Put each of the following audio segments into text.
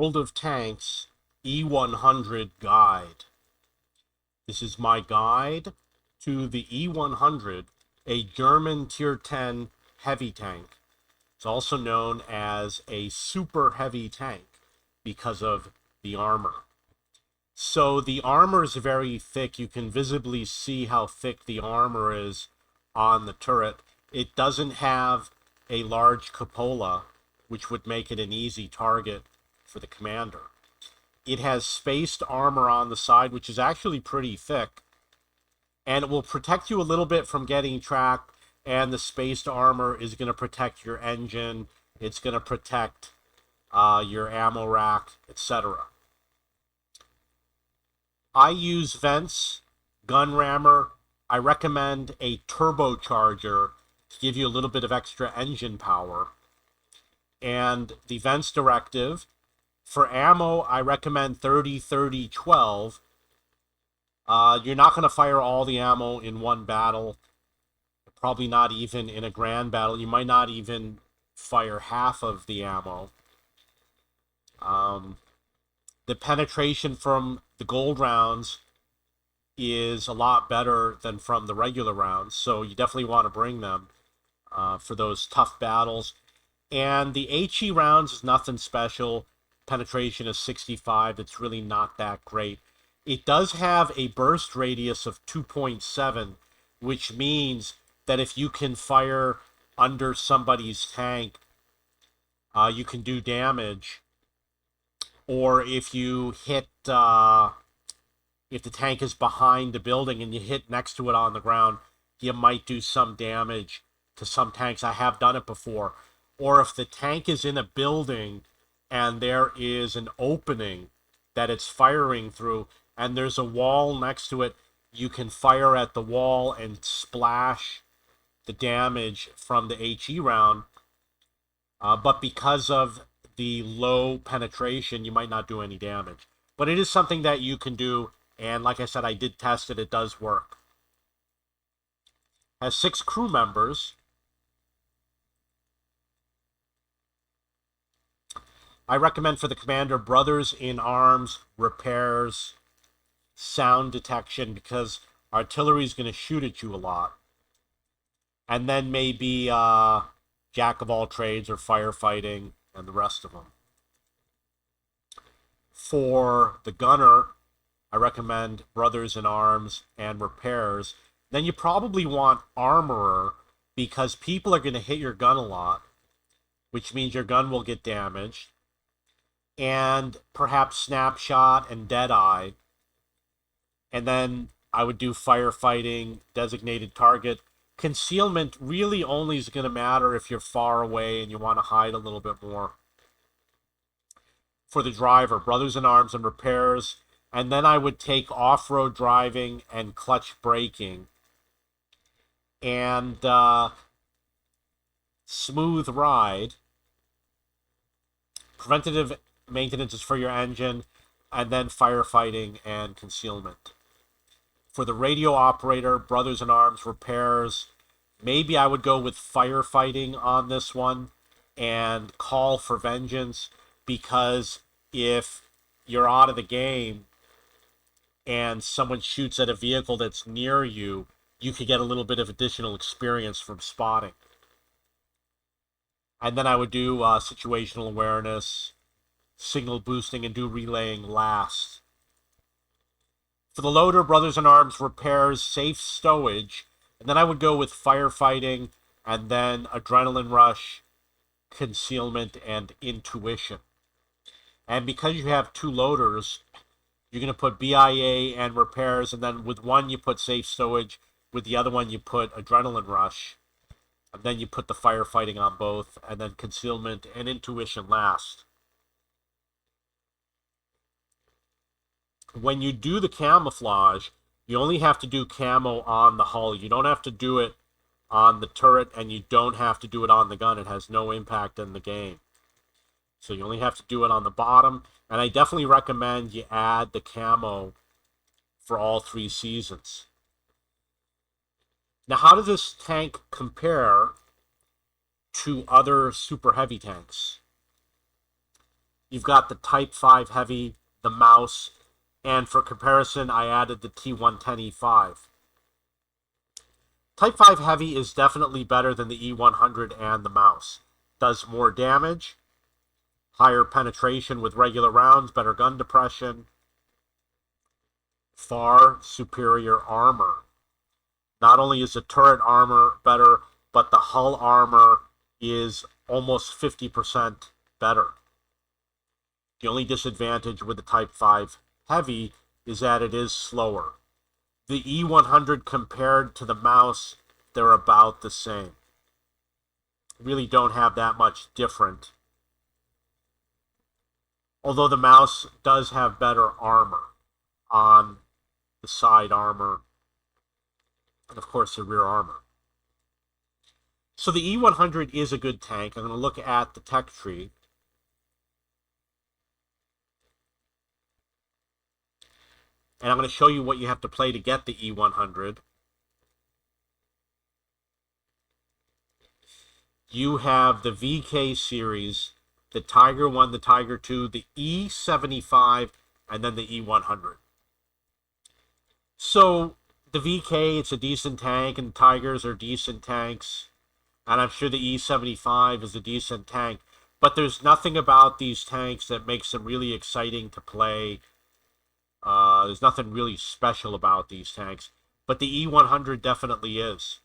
World of Tanks E100 guide. This is my guide to the E100, a German Tier 10 heavy tank. It's also known as a super heavy tank because of the armor. So the armor is very thick. You can visibly see how thick the armor is on the turret. It doesn't have a large cupola, which would make it an easy target for the commander. It has spaced armor on the side, which is actually pretty thick, and it will protect you a little bit from getting tracked, and the spaced armor is going to protect your engine, it's going to protect your ammo rack, etc. I use vents, gun rammer. I recommend a turbocharger to give you a little bit of extra engine power. And the vents directive, for ammo, I recommend 30-30-12. You're not going to fire all the ammo in one battle, probably not even in a grand battle. You might not even fire half of the ammo. The penetration from the gold rounds is a lot better than from the regular rounds, so you definitely want to bring them for those tough battles. And the HE rounds is nothing special. Penetration is 65. It's really not that great. It does have a burst radius of 2.7, which means that if you can fire under somebody's tank, you can do damage. Or if you hit, if the tank is behind the building and you hit next to it on the ground, you might do some damage to some tanks. I have done it before. Or if the tank is in a building and there is an opening that it's firing through and there's a wall next to it, you can fire at the wall and splash the damage from the HE round. But because of the low penetration, you might not do any damage. But it is something that you can do, and like I said, I did test it. It does work. Has 6 crew members. I recommend for the commander brothers in arms, repairs, sound detection, because artillery is going to shoot at you a lot. And then maybe jack of all trades or firefighting and the rest of them. For the gunner, I recommend brothers in arms and repairs. Then you probably want armorer, because people are going to hit your gun a lot, which means your gun will get damaged. And perhaps snapshot and deadeye. And then I would do firefighting, designated target. Concealment really only is going to matter if you're far away and you want to hide a little bit more. For the driver, brothers in arms and repairs. And then I would take off-road driving and clutch braking. And smooth ride. Preventative maintenance is for your engine. And then firefighting and concealment. For the radio operator, brothers in arms, repairs, maybe I would go with firefighting on this one and call for vengeance, because if you're out of the game and someone shoots at a vehicle that's near you, you could get a little bit of additional experience from spotting. And then I would do situational awareness, signal boosting, and do relaying last. For the loader, brothers in arms, repairs, safe stowage, and then I would go with firefighting, and then adrenaline rush, concealment, and intuition. And because you have 2 loaders, you're going to put BIA and repairs, and then with one you put safe stowage, with the other one you put adrenaline rush, and then you put the firefighting on both, and then concealment and intuition last. When you do the camouflage, you only have to do camo on the hull. You don't have to do it on the turret, and you don't have to do it on the gun. It has no impact in the game. So you only have to do it on the bottom. And I definitely recommend you add the camo for all 3 seasons. Now, how does this tank compare to other super heavy tanks? You've got the Type 5 Heavy, the Mouse, and for comparison, I added the T110E5. Type 5 Heavy is definitely better than the E100 and the Mouse. Does more damage, higher penetration with regular rounds, better gun depression, far superior armor. Not only is the turret armor better, but the hull armor is almost 50% better. The only disadvantage with the Type 5 Heavy is that it is slower. The E100 compared to the Mouse, they're about the same. Really don't have that much different. Although the Mouse does have better armor on the side armor and of course the rear armor. So the E100 is a good tank. I'm going to look at the tech tree. And I'm going to show you what you have to play to get the E100. You have the VK series, the Tiger 1, the Tiger 2, the E75, and then the E100. So the VK, it's a decent tank, and Tigers are decent tanks. And I'm sure the E75 is a decent tank. But there's nothing about these tanks that makes them really exciting to play. There's nothing really special about these tanks. But the E100 definitely is.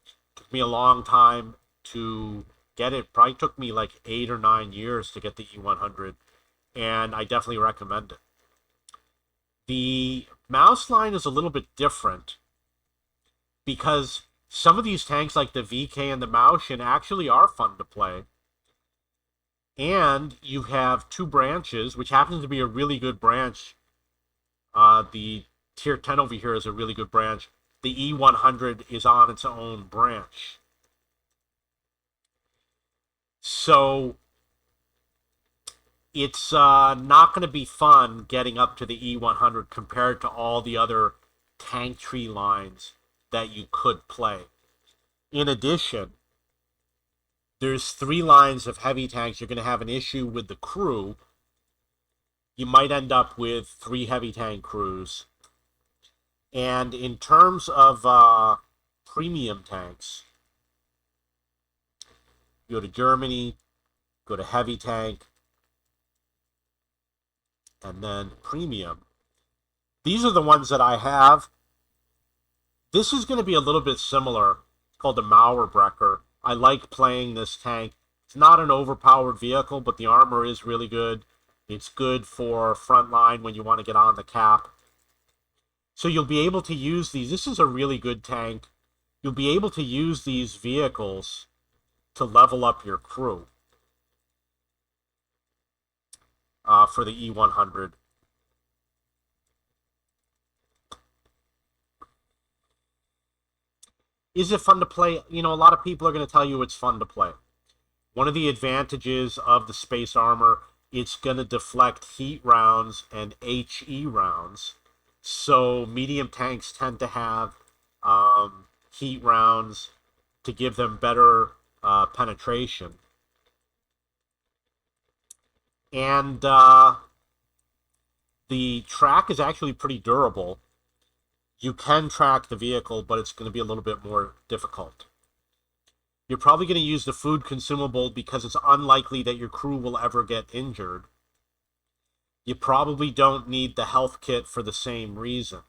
It took me a long time to get it. Probably took me like 8 or 9 years to get the E100. And I definitely recommend it. The mouse line is a little bit different because some of these tanks like the VK and the Maushin actually are fun to play. And you have two branches, which happens to be a really good branch. The Tier 10 over here is a really good branch. The E100 is on its own branch. So it's not going to be fun getting up to the E100 compared to all the other tank tree lines that you could play. In addition, there's 3 lines of heavy tanks. You're going to have an issue with the crew. You might end up with 3 heavy tank crews. And in terms of premium tanks, you go to Germany, go to heavy tank, and then premium. These are the ones that I have. This is going to be a little bit similar. It's called the Mauerbrecher. I like playing this tank. It's not an overpowered vehicle, but the armor is really good. It's good for frontline when you want to get on the cap. So you'll be able to use these. This is a really good tank. You'll be able to use these vehicles to level up your crew for the E100. Is it fun to play? You know, a lot of people are going to tell you it's fun to play. One of the advantages of the space armor, it's going to deflect heat rounds and HE rounds. So medium tanks tend to have heat rounds to give them better penetration. And the track is actually pretty durable. You can track the vehicle, but it's going to be a little bit more difficult. You're probably going to use the food consumable because it's unlikely that your crew will ever get injured. You probably don't need the health kit for the same reason.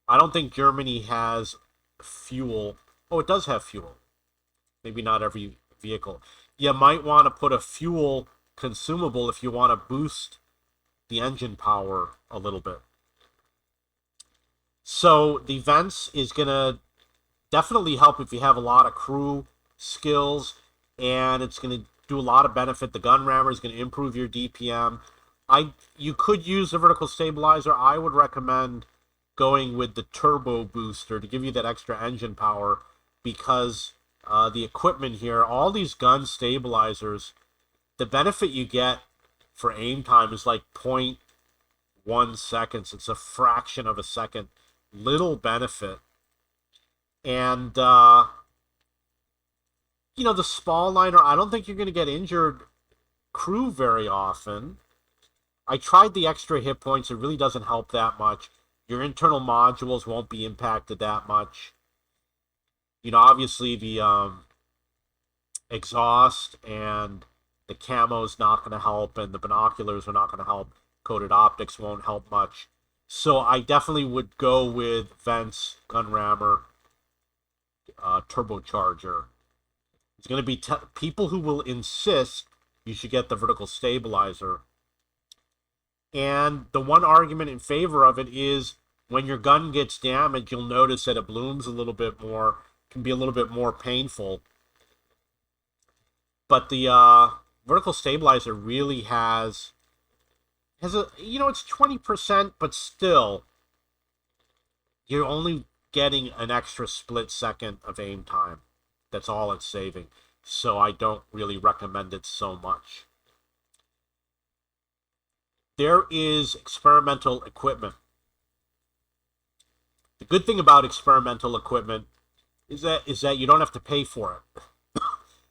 I don't think Germany has fuel. Oh, it does have fuel. Maybe not every vehicle. You might want to put a fuel consumable if you want to boost the engine power a little bit. So the vents is going to definitely help if you have a lot of crew skills, and it's going to do a lot of benefit. The gun rammer is going to improve your DPM. You could use the vertical stabilizer. I would recommend going with the turbo booster to give you that extra engine power because the equipment here, all these gun stabilizers, the benefit you get for aim time is like 0.1 seconds. It's a fraction of a second. Little benefit. And, you know, the spall liner, I don't think you're going to get injured crew very often. I tried the extra hit points. It really doesn't help that much. Your internal modules won't be impacted that much. Obviously the exhaust and the camo's not going to help, and the binoculars are not going to help. Coated optics won't help much. So I definitely would go with vents, gun rammer, turbocharger. It's going to be people who will insist you should get the vertical stabilizer. And the one argument in favor of it is when your gun gets damaged, you'll notice that it blooms a little bit more, can be a little bit more painful. But the vertical stabilizer really has a, it's 20%, but still, you're only getting an extra split second of aim time. That's all it's saving. So I don't really recommend it so much. There is experimental equipment. The good thing about experimental equipment is that you don't have to pay for it.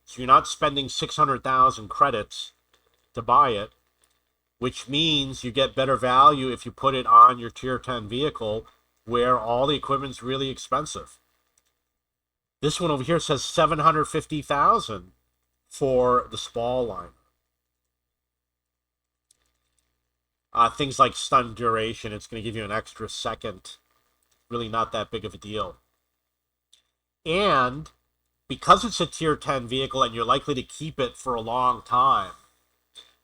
So you're not spending 600,000 credits to buy it, which means you get better value if you put it on your tier 10 vehicle where all the equipment's really expensive. This one over here says 750,000 for the Spall line. Things like stun duration, it's going to give you an extra second. Really not that big of a deal. And because it's a tier 10 vehicle and you're likely to keep it for a long time,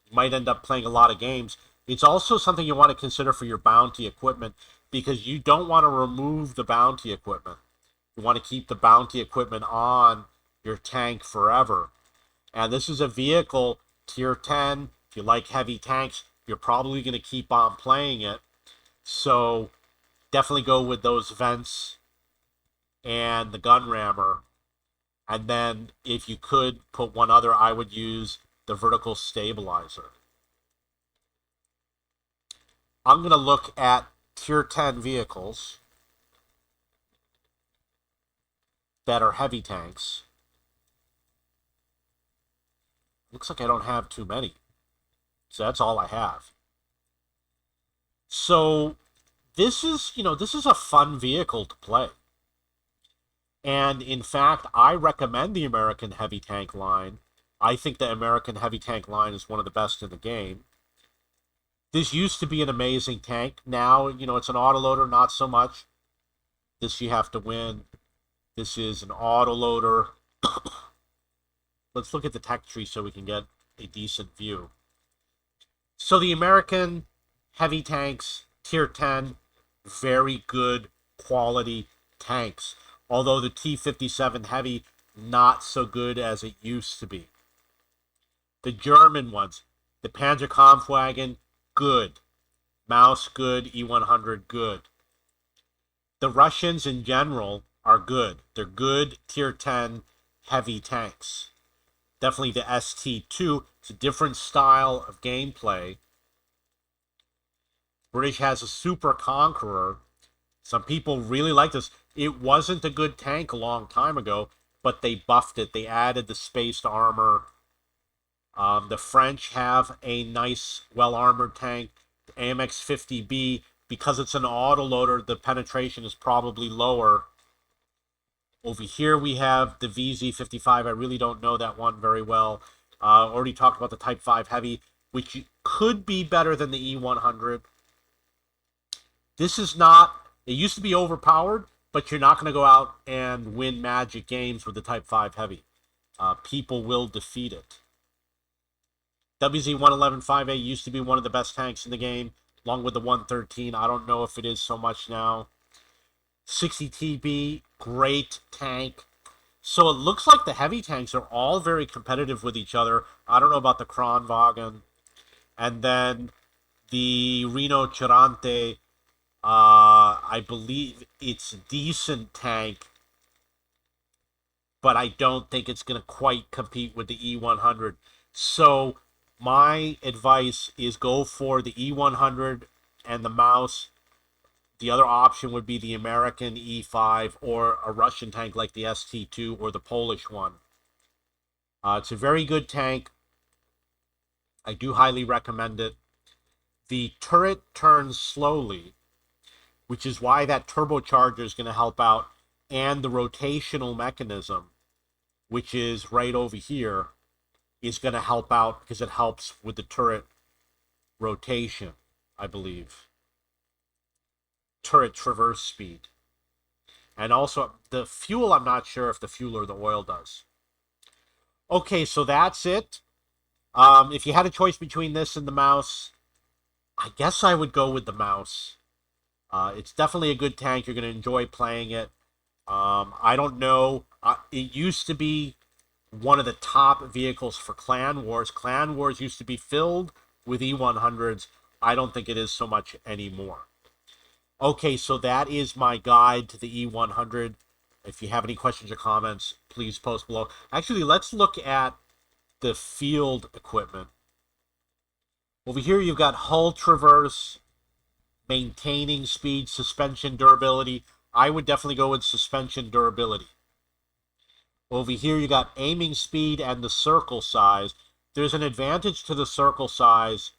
you might end up playing a lot of games. It's also something you want to consider for your bounty equipment because you don't want to remove the bounty equipment. You want to keep the bounty equipment on your tank forever. And this is a vehicle, tier 10. If you like heavy tanks, you're probably going to keep on playing it. So definitely go with those vents and the gun rammer. And then if you could put one other, I would use the vertical stabilizer. I'm going to look at tier 10 vehicles that are heavy tanks. Looks like I don't have too many. So that's all I have. So this is a fun vehicle to play. And in fact, I recommend the American heavy tank line. I think the American heavy tank line is one of the best in the game. This used to be an amazing tank. Now, it's an autoloader, not so much. This you have to win. This is an autoloader. Let's look at the tech tree so we can get a decent view. So the American heavy tanks, tier 10, very good quality tanks. Although the T-57 Heavy, not so good as it used to be. The German ones, the Panzerkampfwagen, good. Maus, good. E100, good. The Russians in general are good. They're good tier 10 heavy tanks. Definitely the ST2. It's a different style of gameplay. British has a Super Conqueror. Some people really like this. It wasn't a good tank a long time ago, but they buffed it. They added the spaced armor. The French have a nice, well-armored tank. The AMX 50B, because it's an autoloader, the penetration is probably lower. Over here we have the VZ55. I really don't know that one very well. Already talked about the Type 5 Heavy, which could be better than the E100. This is not... It used to be overpowered, but you're not going to go out and win magic games with the Type 5 Heavy. People will defeat it. WZ-111 5A used to be one of the best tanks in the game, along with the 113. I don't know if it is so much now. 60 TB, great tank. So it looks like the heavy tanks are all very competitive with each other. I don't know about the Kranwagen. And then the Reno Tirante, I believe it's a decent tank, but I don't think it's going to quite compete with the E100. So my advice is go for the E100 and the Maus. The other option would be the American E5 or a Russian tank like the ST2 or the Polish one. It's a very good tank. I do highly recommend it. The turret turns slowly, which is why that turbocharger is going to help out, and the rotational mechanism, which is right over here, is going to help out because it helps with the turret rotation, I believe. Turret traverse speed. And also the fuel, I'm not sure if the fuel or the oil does. Okay, so that's it. If you had a choice between this and the mouse, I guess I would go with the mouse. It's definitely a good tank. You're going to enjoy playing it. I don't know. It used to be one of the top vehicles for Clan Wars. Clan Wars used to be filled with E100s. I don't think it is so much anymore. Okay, so that is my guide to the E100. If you have any questions or comments, please post below. Actually, let's look at the field equipment. Over here, you've got hull traverse, maintaining speed, suspension durability. I would definitely go with suspension durability. Over here, you got aiming speed and the circle size. There's an advantage to the circle size.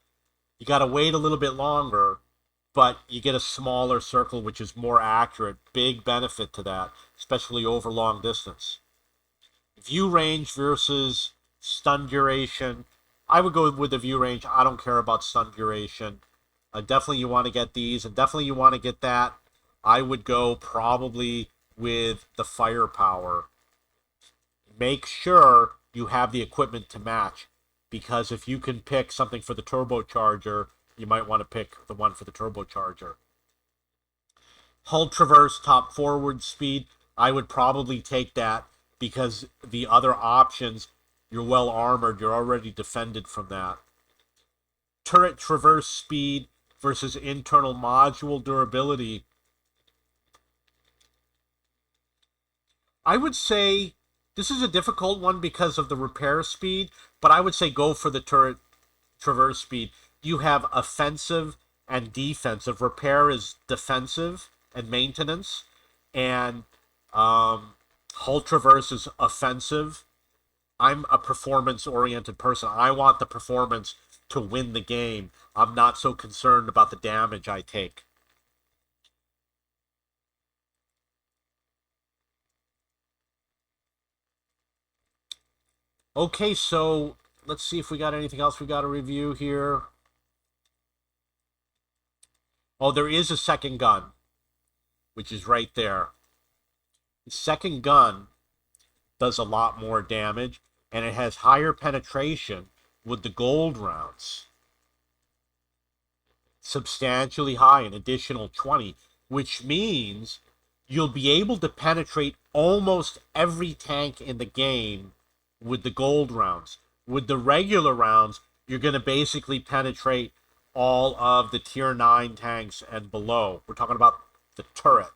You got to wait a little bit longer, but you get a smaller circle, which is more accurate. Big benefit to that, especially over long distance. View range versus stun duration. I would go with the view range. I don't care about stun duration. Definitely you want to get these, and definitely you want to get that. I would go probably with the firepower. Make sure you have the equipment to match, because if you can pick something for the turbocharger, you might want to pick the one for the turbocharger. Hull traverse, top forward speed, I would probably take that, because the other options, you're well armored, you're already defended from that. Turret traverse speed versus internal module durability. I would say this is a difficult one because of the repair speed, but I would say go for the turret traverse speed. You have offensive and defensive. Repair is defensive and maintenance, and hull traverse is offensive. I'm a performance-oriented person. I want the performance to win the game. I'm not so concerned about the damage I take. Okay, so let's see if we got anything else we got to review here. Oh, there is a second gun, which is right there. The second gun does a lot more damage, and it has higher penetration with the gold rounds. Substantially high, an additional 20, which means you'll be able to penetrate almost every tank in the game with the gold rounds. With the regular rounds, you're going to basically penetrate all of the tier 9 tanks and below. We're talking about the turret.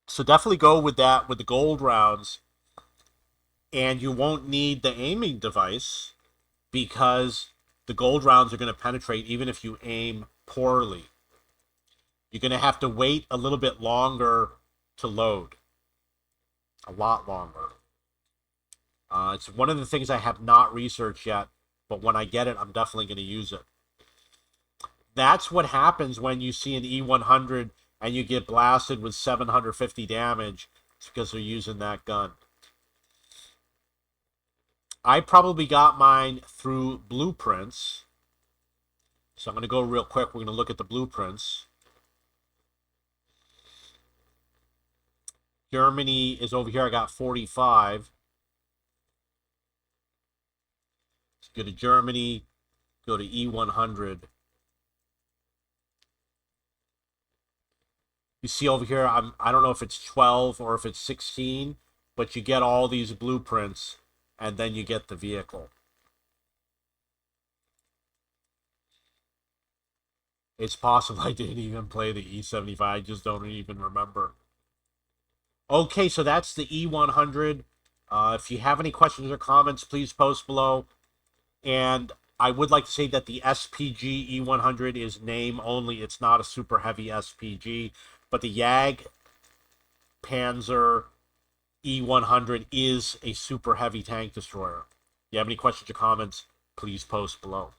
So definitely go with that, with the gold rounds. And you won't need the aiming device, because the gold rounds are going to penetrate even if you aim poorly. You're going to have to wait a little bit longer to load. A lot longer. It's one of the things I have not researched yet, but when I get it, I'm definitely going to use it. That's what happens when you see an E100 and you get blasted with 750 damage. It's because they're using that gun. I probably got mine through blueprints. So I'm going to go real quick. We're going to look at the blueprints. Germany is over here. I got 45. Go to Germany, go to E100. You see over here, I don't know if it's 12 or if it's 16, but you get all these blueprints, and then you get the vehicle. It's possible I didn't even play the E75. I just don't even remember. Okay, so that's the E100. If you have any questions or comments, please post below. And I would like to say that the SPG E100 is name only. It's not a super heavy SPG. But the Jag Panzer E100 is a super heavy tank destroyer. you have any questions or comments, please post below.